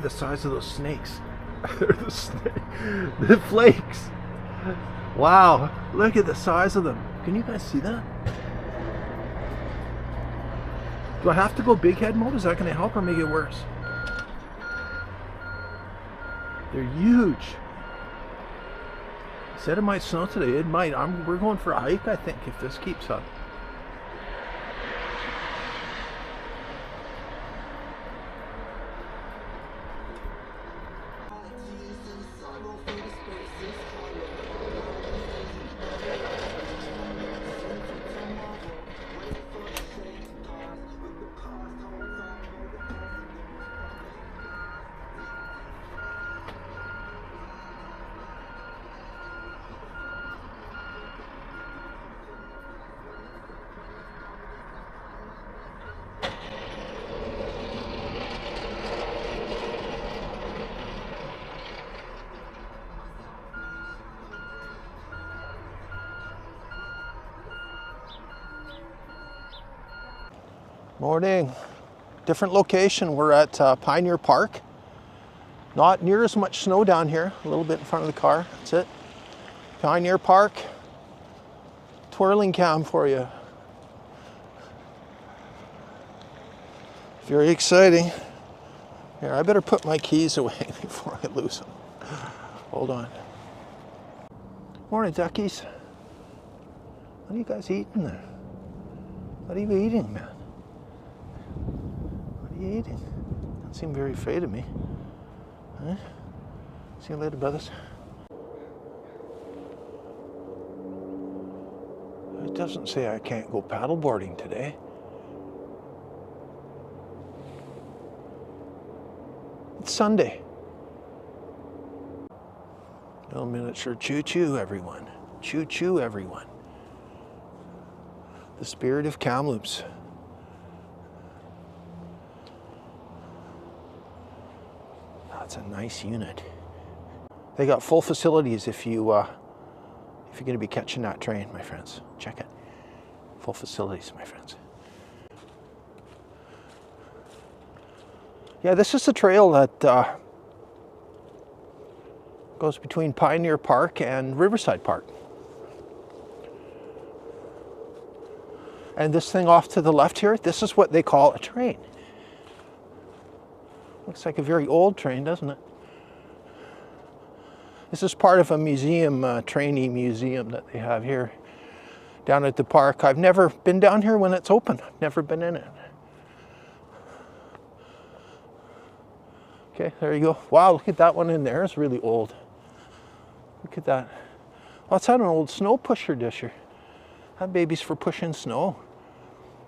the size of those snakes. They're the flakes. Wow, look at the size of them. Can you guys see that? Do I have to go big head mode? Is that going to help or make it worse? They're huge. Said it might snow today. It might. We're going for a hike, I think, if this keeps up. Morning. Different location. We're at Pioneer Park. Not near as much snow down here. A little bit in front of the car. That's it. Pioneer Park. Twirling cam for you. Very exciting. Here, I better put my keys away before I lose them. Hold on. Morning, duckies. What are you guys eating there? What are you eating, man? What are you eating? Don't seem very afraid of me. Huh? See you later, brothers. It doesn't say I can't go paddleboarding today. It's Sunday. Little miniature choo-choo, everyone. Choo-choo, everyone. The spirit of Kamloops. That's a nice unit. They got full facilities if you're going to be catching that train, my friends. Check it. Full facilities, my friends. Yeah, this is the trail that goes between Pioneer Park and Riverside Park. And this thing off to the left here, this is what they call a train. Looks like a very old train, doesn't it? This is part of a museum, trainee museum that they have here down at the park. I've never been down here when it's open. I've never been in it. Okay, there you go. Wow, look at that one in there. It's really old. Look at that. Oh, it's an old snow pusher disher. That baby's for pushing snow.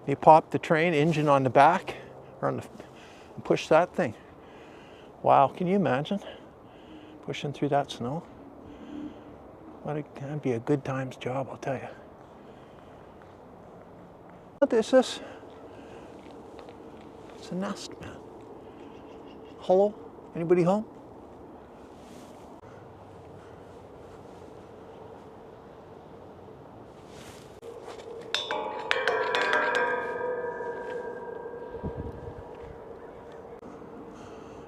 You pop the train engine on the back or on the, and push that thing. Wow, can you imagine pushing through that snow? That'd be a good times job, I'll tell you. What is this? It's a nest, man. Hello? Anybody home?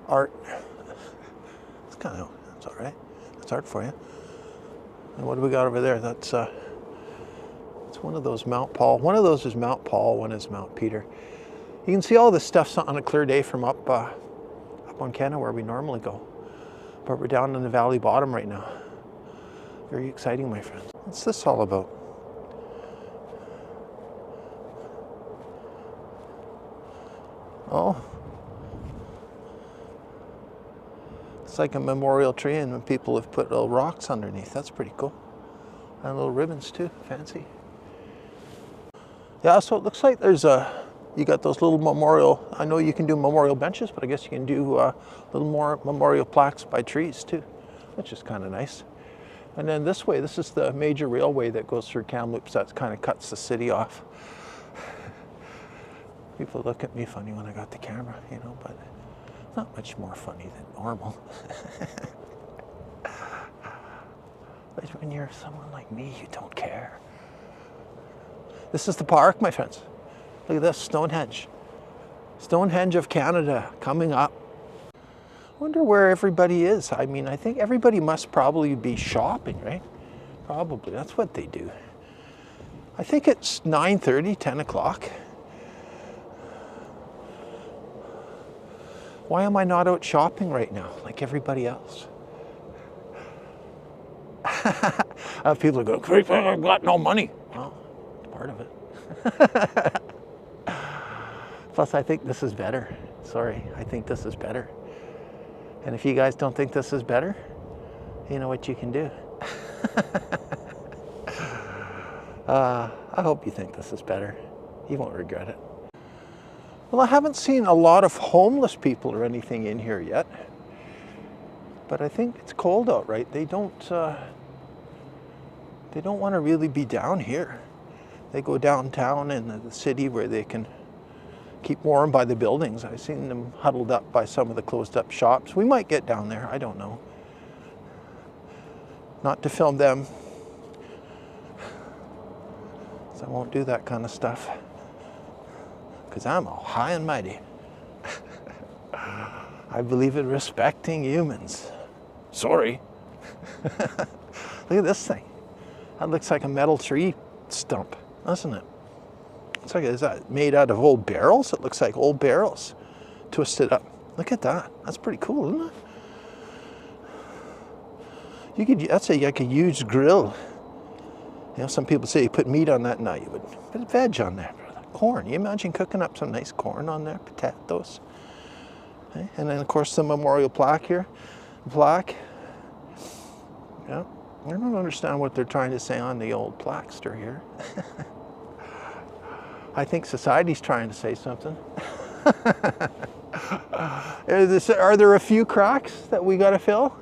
Art. It's kind of, that's all right. That's art for you. And what do we got over there? That's it's one of those Mount Paul. One of those is Mount Paul, one is Mount Peter. You can see all this stuff on a clear day from up on Canada where we normally go. But we're down in the valley bottom right now. Very exciting, my friends. What's this all about? Oh. It's like a memorial tree and when people have put little rocks underneath. That's pretty cool. And little ribbons too, fancy. Yeah, so it looks like there's you got those little memorial, I know you can do memorial benches, but I guess you can do little more memorial plaques by trees too, which is kind of nice. And then this way, this is the major railway that goes through Kamloops that kind of cuts the city off. People look at me funny when I got the camera, you know, but not much more funny than normal. But when you're someone like me, you don't care. This is the park, my friends. Look at this, Stonehenge. Stonehenge of Canada coming up. Wonder where everybody is. I mean, I think everybody must probably be shopping, right? Probably, that's what they do. I think it's 9:30, 10 o'clock. Why am I not out shopping right now like everybody else? People are going, I've got no money. Well, it's part of it. Plus, I think this is better. Sorry, I think this is better. And if you guys don't think this is better, you know what you can do. I hope you think this is better. You won't regret it. Well, I haven't seen a lot of homeless people or anything in here yet. But I think it's cold out, right? They don't want to really be down here. They go downtown in the city where they can keep warm by the buildings. I've seen them huddled up by some of the closed up shops. We might get down there, I don't know. Not to film them. So I won't do that kind of stuff. Because I'm all high and mighty. I believe in respecting humans. Sorry. Look at this thing. That looks like a metal tree stump, doesn't it? It's like, is that made out of old barrels? It looks like old barrels twisted up. Look at that. That's pretty cool, isn't it? You could, that's like a huge grill. You know, some people say you put meat on that. No, you wouldn't. Put veg on there. Corn. You imagine cooking up some nice corn on there, potatoes. Okay. And then, of course, the memorial plaque here. Plaque. Yeah. I don't understand what they're trying to say on the old plaquester here. I think society's trying to say something. Are there a few cracks that we got to fill?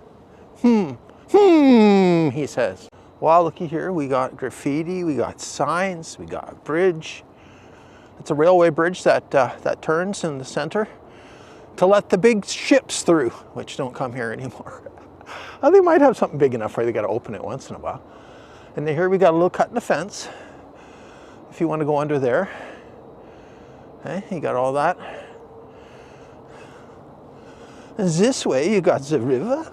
He says. Wow, looky here. We got graffiti, we got signs, we got a bridge. It's a railway bridge that turns in the center to let the big ships through, which don't come here anymore. They might have something big enough where they got to open it once in a while. And then here we got a little cut in the fence. If you want to go under there, okay, you got all that. And this way you got the river.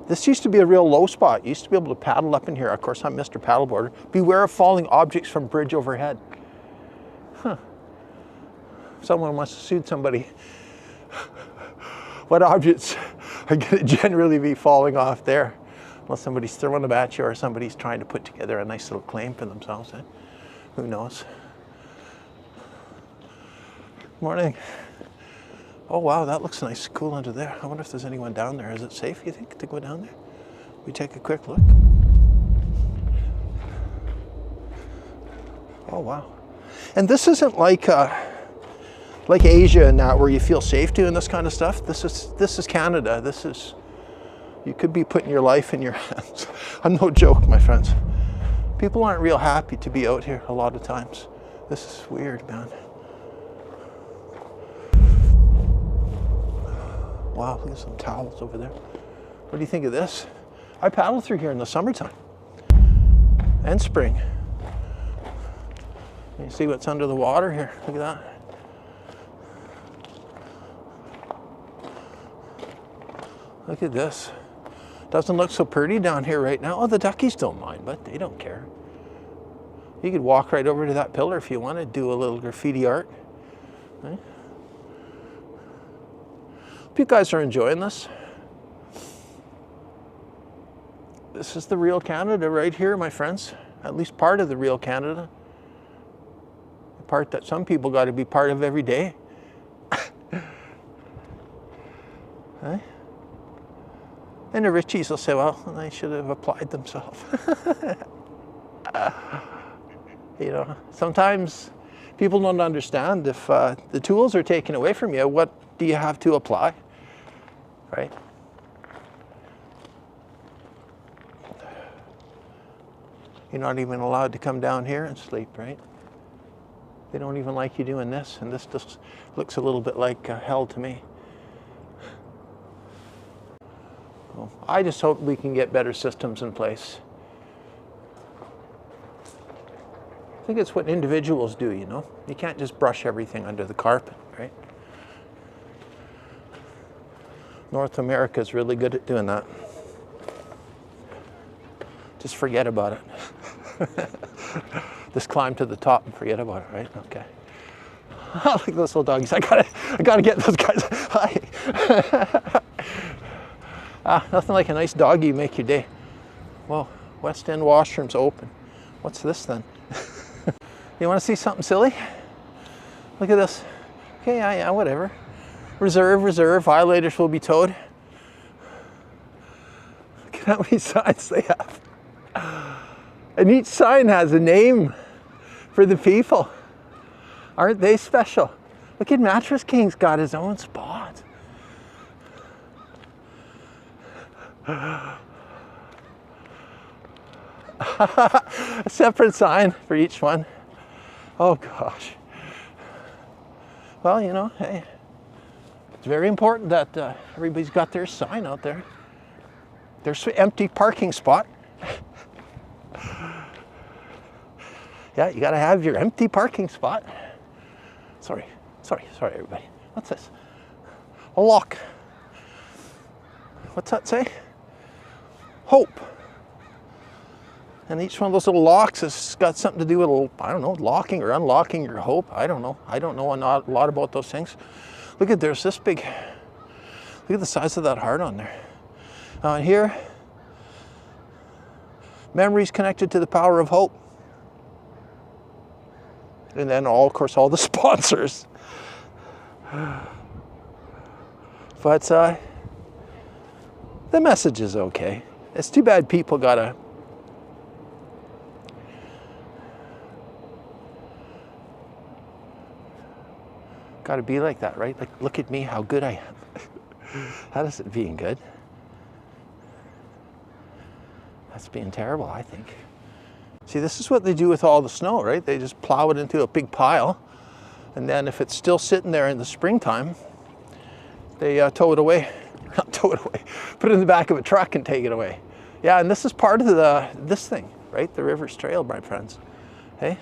This used to be a real low spot. You used to be able to paddle up in here. Of course, I'm Mr. Paddleboarder. Beware of falling objects from bridge overhead. Huh. Someone wants to sue somebody. What objects are going to generally be falling off there? Unless somebody's throwing them at you or somebody's trying to put together a nice little claim for themselves. Eh? Who knows? Morning. Oh wow, that looks nice, cool under there. I wonder if there's anyone down there. Is it safe, you think, to go down there? We take a quick look. Oh wow. And this isn't like Asia and that where you feel safe doing this kind of stuff. This is Canada. This is, you could be putting your life in your hands. I'm no joke, my friends. People aren't real happy to be out here a lot of times. This is weird, man. Wow, look at some towels over there. What do you think of this? I paddle through here in the summertime and spring. You see what's under the water here? Look at that. Look at this. Doesn't look so pretty down here right now. Oh, the duckies don't mind, but they don't care. You could walk right over to that pillar if you want to do a little graffiti art. Right? Hope you guys are enjoying this. This is the real Canada right here, my friends. At least part of the real Canada. The part that some people got to be part of every day. Right? And the Richies will say, well, they should have applied themselves. You know, sometimes people don't understand if the tools are taken away from you, what do you have to apply? Right? You're not even allowed to come down here and sleep, right? They don't even like you doing this, and this just looks a little bit like hell to me. Well, I just hope we can get better systems in place. I think it's what individuals do, you know? You can't just brush everything under the carpet, right? North America is really good at doing that. Just forget about it. Just climb to the top and forget about it, right? Okay. Look at those little doggies. I gotta get those guys. Hi. Nothing like a nice doggy make your day. Well, West End washrooms open. What's this then? You want to see something silly? Look at this. Okay, yeah, whatever. Reserve. Violators will be towed. Look at how many signs they have. And each sign has a name for the people. Aren't they special? Look at Mattress King's got his own spot. A separate sign for each one. Oh gosh. Well, you know, hey, it's very important that everybody's got their sign out there. There's an empty parking spot. Yeah, you gotta have your empty parking spot. Sorry, everybody. What's this? A lock. What's that say? Hope. And each one of those little locks has got something to do with, I don't know, locking or unlocking your hope. I don't know. I don't know a lot about those things. Look at, there's this big, look at the size of that heart on there. And here, memories connected to the power of hope. And then of course, all the sponsors. But the message is okay. It's too bad people gotta be like that, right? Like, look at me, how good I am. That isn't being good. That's being terrible, I think. See, this is what they do with all the snow, right? They just plow it into a big pile. And then if it's still sitting there in the springtime, they tow it away. Not tow it away, put it in the back of a truck and take it away. Yeah, and this is part of this thing, right? The Rivers Trail, my friends. Hey?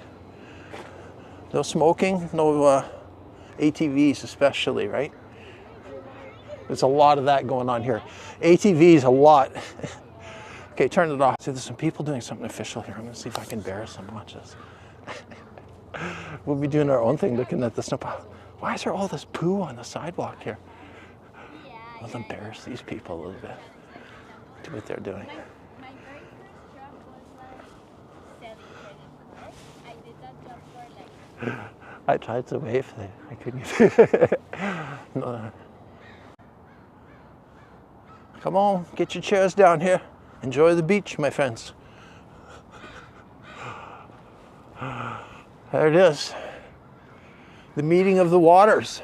No smoking, no ATVs especially, right? There's a lot of that going on here. ATVs, a lot. Okay, turn it off. See, there's some people doing something official here. I'm gonna see if I can embarrass them. Watch this. We'll be doing our own thing, looking at the snow pile. Why is there all this poo on the sidewalk here? Let's embarrass these people a little bit. Do what they're doing. My very first job was like selling credit cards. I did that job for like... I tried to wave there. I couldn't. No. Come on, get your chairs down here. Enjoy the beach, my friends. There it is. The meeting of the waters.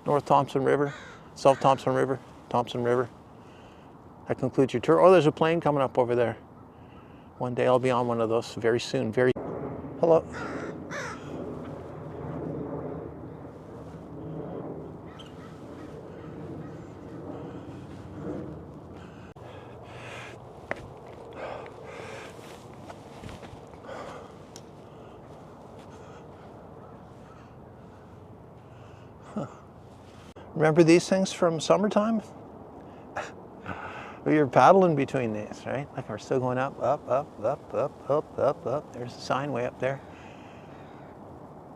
North Thompson River, South Thompson River, Thompson River. That concludes your tour. Oh, there's a plane coming up over there. One day I'll be on one of those very soon. Hello. Remember these things from summertime? We were paddling between these, right? Like we're still going up. There's a sign way up there.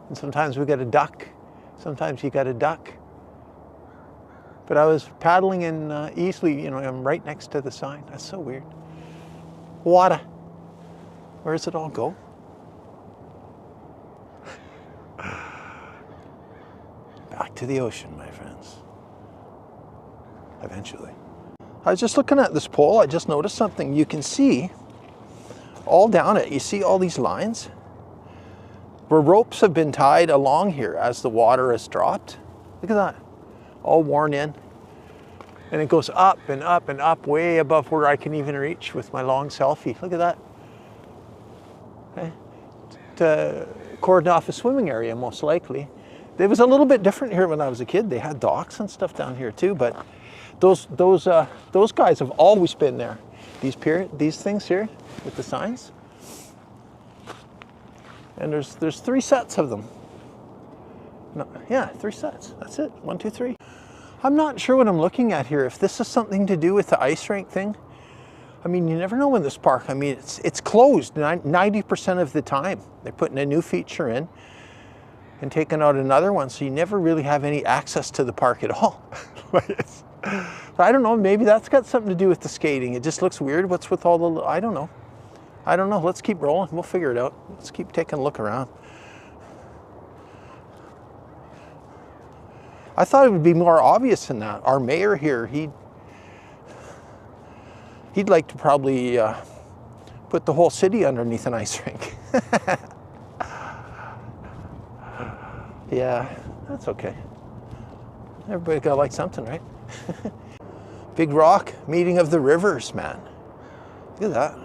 And sometimes we got a duck. Sometimes you got a duck. But I was paddling in Eastleigh, you know, I'm right next to the sign. That's so weird. Water. Where does it all go? Back to the ocean, my friends. Eventually. I was just looking at this pole. I just noticed something. You can see all down it. You see all these lines where ropes have been tied along here as the water has dropped. Look at that. All worn in. And it goes up and up and up, way above where I can even reach with my long selfie. Look at that. Okay. To cordon off a swimming area, most likely. It was a little bit different here when I was a kid. They had docks and stuff down here too, but those guys have always been there. These things here with the signs. And there's 3 sets of them. No, yeah, 3 sets. That's it. 1, 2, 3. I'm not sure what I'm looking at here. If this is something to do with the ice rink thing. I mean, you never know in this park. I mean, it's closed 90% of the time. They're putting a new feature in and taking out another one, so you never really have any access to the park at all. But I don't know, maybe that's got something to do with the skating. It just looks weird. What's with all the, I don't know. I don't know. Let's keep rolling. We'll figure it out. Let's keep taking a look around. I thought it would be more obvious than that. Our mayor here, he'd like to probably put the whole city underneath an ice rink. Yeah, that's okay. Everybody gotta like something, right? Big Rock, meeting of the rivers, man. Look at that.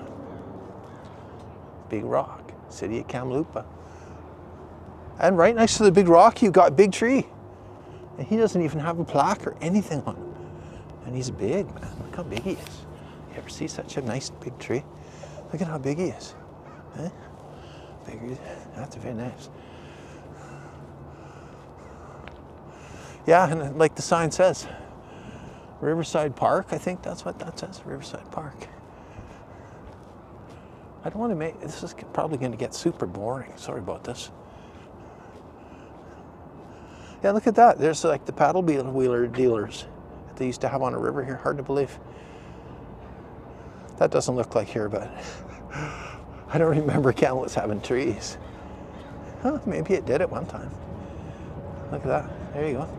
Big Rock, city of Kamloops. And right next to the Big Rock, you've got Big Tree. And he doesn't even have a plaque or anything on him. And he's big, man. Look how big he is. You ever see such a nice big tree? Look at how big he is. Eh? Bigger, that's very nice. Yeah, and like the sign says, Riverside Park, I think that's what that says, Riverside Park. I don't want to make, this is probably going to get super boring. Sorry about this. Yeah, look at that. There's like the paddle wheeler dealers that they used to have on a river here. Hard to believe. That doesn't look like here, but I don't remember Kamloops having trees. Huh, maybe it did at one time. Look at that. There you go.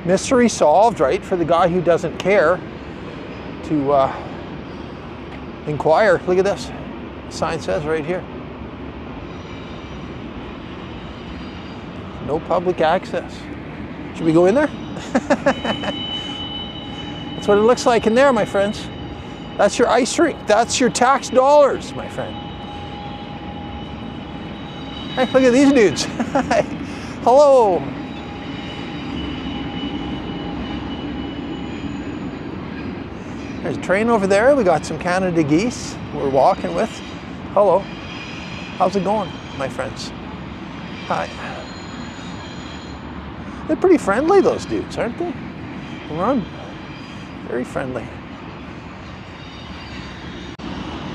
Mystery solved, right? For the guy who doesn't care to inquire. Look at this. The sign says right here. No public access. Should we go in there? That's what it looks like in there, my friends. That's your ice rink. That's your tax dollars, my friend. Hey, look at these dudes. Hello. There's a train over there. We got some Canada geese we're walking with. Hello. How's it going, my friends? Hi. They're pretty friendly, those dudes, aren't they? Run. Very friendly.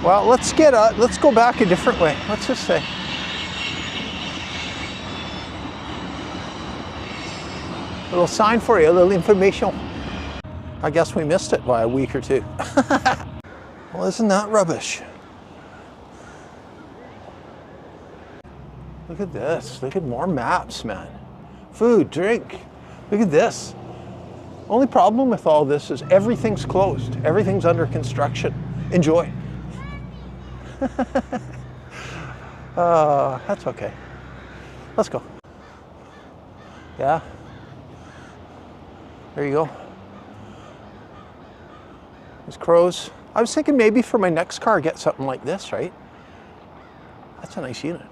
Well, let's go back a different way. Let's just say. A little sign for you, a little information. I guess we missed it by a week or two. Well, isn't that rubbish? Look at this. Look at more maps, man. Food, drink. Look at this. Only problem with all this is everything's closed. Everything's under construction. Enjoy. That's okay. Let's go. Yeah. There you go. There's crows. I was thinking maybe for my next car, get something like this, right? That's a nice unit.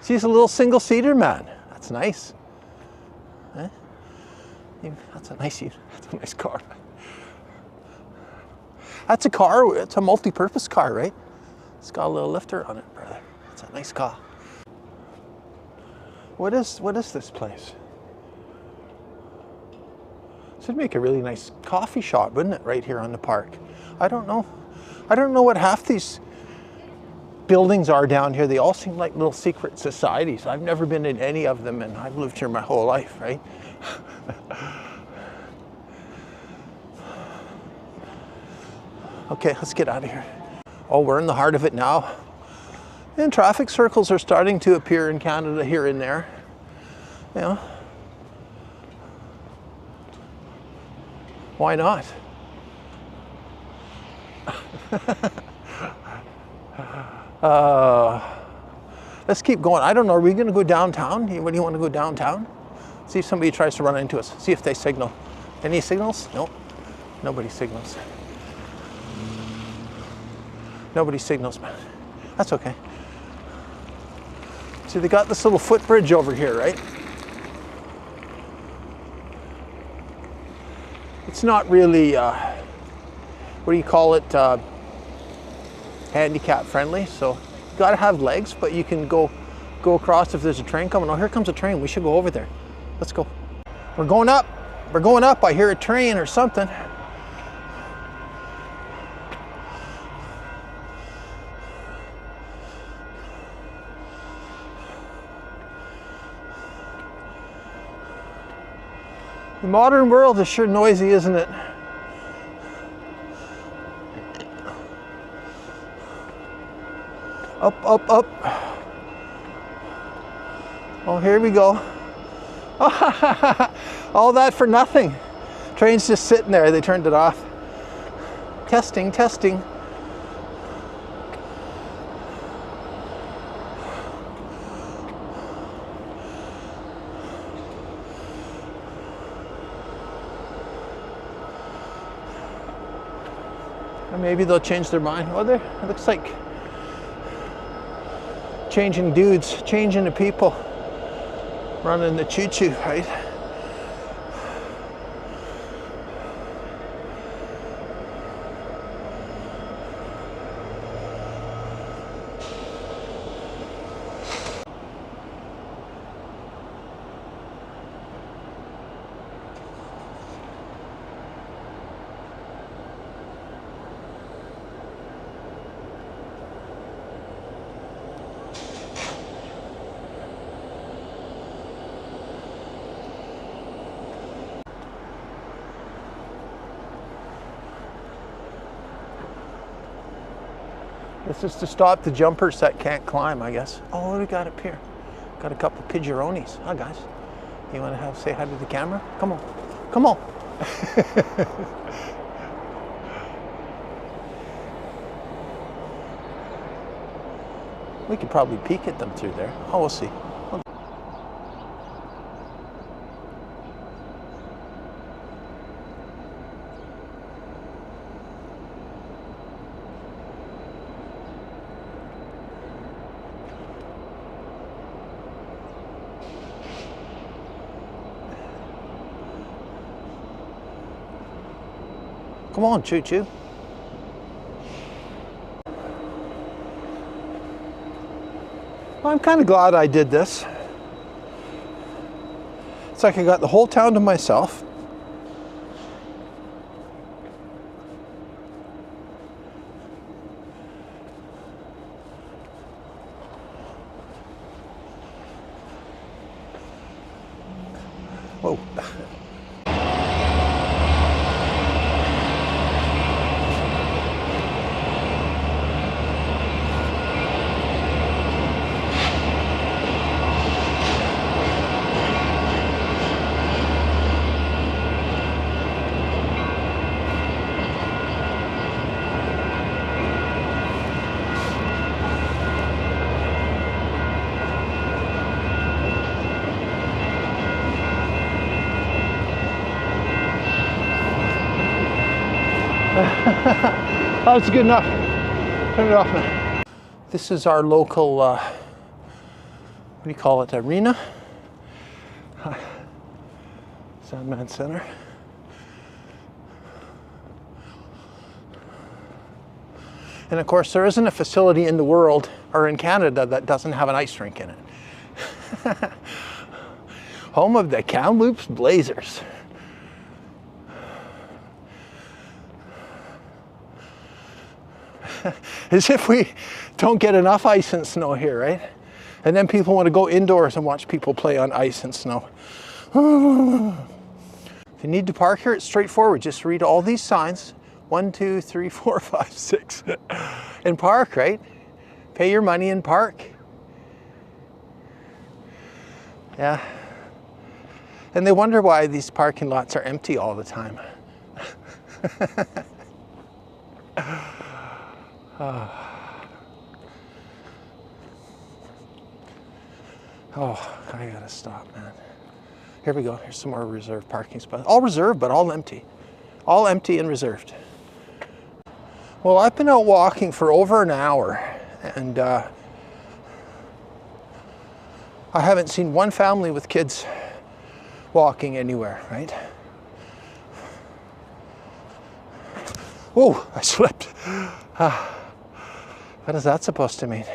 See, it's a little single-seater, man. That's nice. Eh? That's a nice unit. That's a nice car. That's a car. It's a multi-purpose car, right? It's got a little lifter on it, brother. That's a nice car. What is this place? This would make a really nice coffee shop, wouldn't it, right here on the park? I don't know. I don't know what half these buildings are down here. They all seem like little secret societies. I've never been in any of them, and I've lived here my whole life, right? Okay, let's get out of here. Oh, we're in the heart of it now. And traffic circles are starting to appear in Canada here and there. You know. Why not? Let's keep going. I don't know, are we going to go downtown? What do you want to go downtown? See if somebody tries to run into us. See if they signal. Any signals? Nope. Nobody signals. Nobody signals, man. That's okay. See, they got this little footbridge over here, right? It's not really, what do you call it, handicap friendly. So you gotta have legs, but you can go across if there's a train coming. Oh, here comes a train. We should go over there. Let's go. We're going up. We're going up. I hear a train or something. The modern world is sure noisy, isn't it? Up, up, up. Oh, here we go. All that for nothing. Train's just sitting there. They turned it off. Testing, testing. Or maybe they'll change their mind. Oh, there, it looks like changing dudes, changing the people, running the choo-choo, right? This is to stop the jumpers that can't climb, I guess. Oh, what do we got up here? Got a couple pigeronis. Hi, guys. You want to say hi to the camera? Come on. Come on. We could probably peek at them through there. Oh, we'll see. Come on, choo-choo. I'm kind of glad I did this. It's like I got the whole town to myself. Whoa. That's good enough. Turn it off now. This is our local, what do you call it, arena? Sandman Center. And of course, there isn't a facility in the world or in Canada that doesn't have an ice rink in it. Home of the Kamloops Blazers. As if we don't get enough ice and snow here, right? And then people want to go indoors and watch people play on ice and snow. If you need to park here, it's straightforward. Just read all these signs. 1, 2, 3, 4, 5, 6. And park, right? Pay your money and park. Yeah. And they wonder why these parking lots are empty all the time. Oh, I gotta stop, man. Here we go. Here's some more reserved parking spots. All reserved, but all empty. All empty and reserved. Well, I've been out walking for over an hour, and I haven't seen one family with kids walking anywhere, right? Whoa, I slipped. What is that supposed to mean?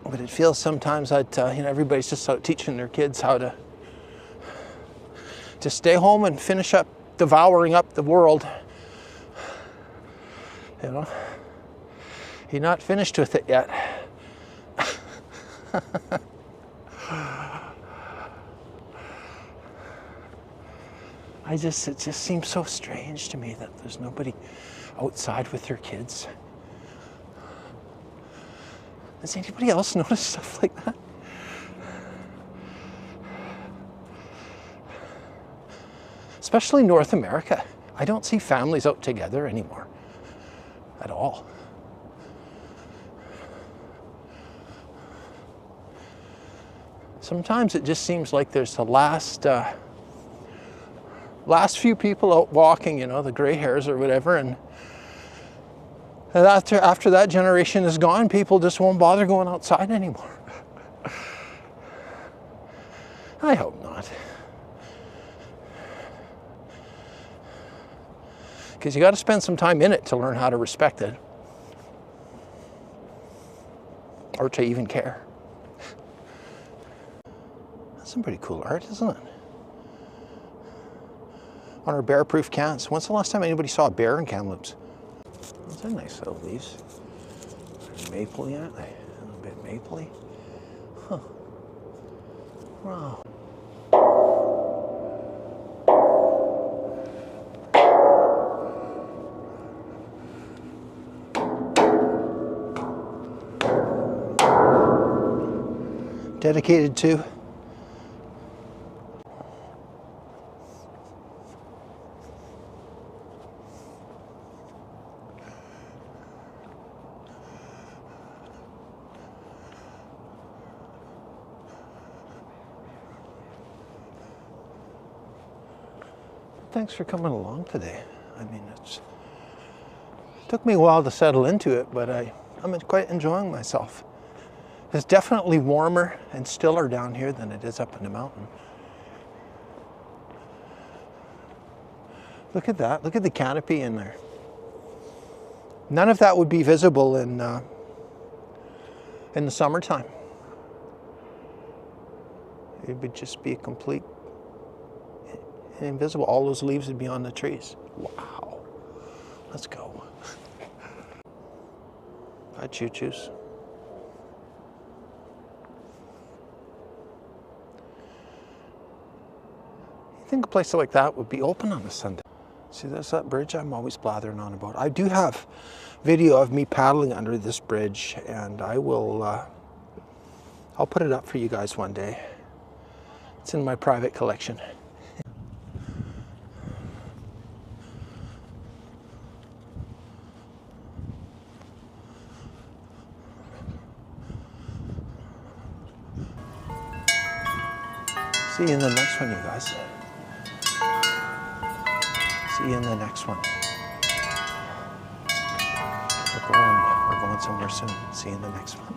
But it feels sometimes that everybody's just out teaching their kids how to to stay home and finish up devouring up the world. You know, you're not finished with it yet. It just seems so strange to me that there's nobody outside with their kids. Does anybody else notice stuff like that? Especially North America. I don't see families out together anymore at all. Sometimes it just seems like there's the last few people out walking, you know, the gray hairs or whatever, and after that generation is gone, people just won't bother going outside anymore. I hope not. Because you got to spend some time in it to learn how to respect it. Or to even care. That's some pretty cool art, isn't it? On our bear-proof cans. When's the last time anybody saw a bear in Kamloops? Those are nice little leaves. Mapley, aren't they? A little bit mapley. Huh. Wow. Dedicated to thanks for coming along today. I mean, it took me a while to settle into it, but I'm quite enjoying myself. It's definitely warmer and stiller down here than it is up in the mountain. Look at that. Look at the canopy in there. None of that would be visible in the summertime. It would just be complete invisible. All those leaves would be on the trees. Wow. Let's go. Hi, choo-choos. You think a place like that would be open on a Sunday? See, there's that bridge I'm always blathering on about. I do have video of me paddling under this bridge, and I will, I'll put it up for you guys one day. It's in my private collection. See you in the next one, you guys. See you in the next one. We're going somewhere soon. See you in the next one.